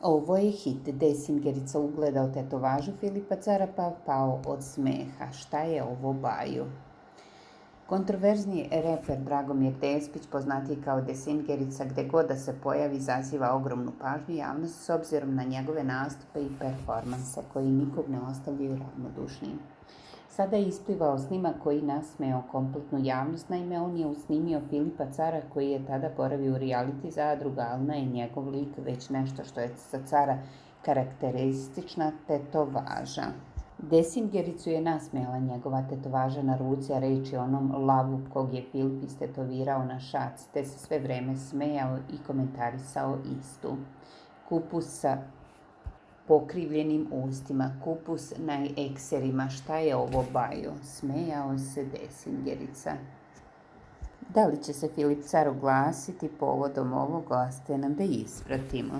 Ovo je hit. Desingerica ugledao tetovažu Filipa Cara pa pao od smeha. Šta je ovo Baju? Kontroverzni reper Dragomir Despić, poznatiji kao Desingerica, gde god da se pojavi izaziva ogromnu pažnju javnosti s obzirom na njegove nastupe i performanse koji nikog ne ostavljaju ravnodušnim. Sada je isplivao snimak koji nasmejao kompletnu javnost, naime on je usnimio Filipa Cara koji je tada boravio u reality zadruga, ali je njegov lik već nešto što je za Cara karakteristična tetovaža. Desingericu je nasmejala njegova tetovaža na ruci, a reč je onom lavu kog je Filip istetovirao na šaci, te se sve vreme smejao i komentarisao istu. Kupus sa pokrivljenim ustima, kupus na ekserima, šta je ovo Baju? Smejao se Desingerica. Da li će se Filip Car oglasiti povodom ovog, ostaje nam da ispratimo.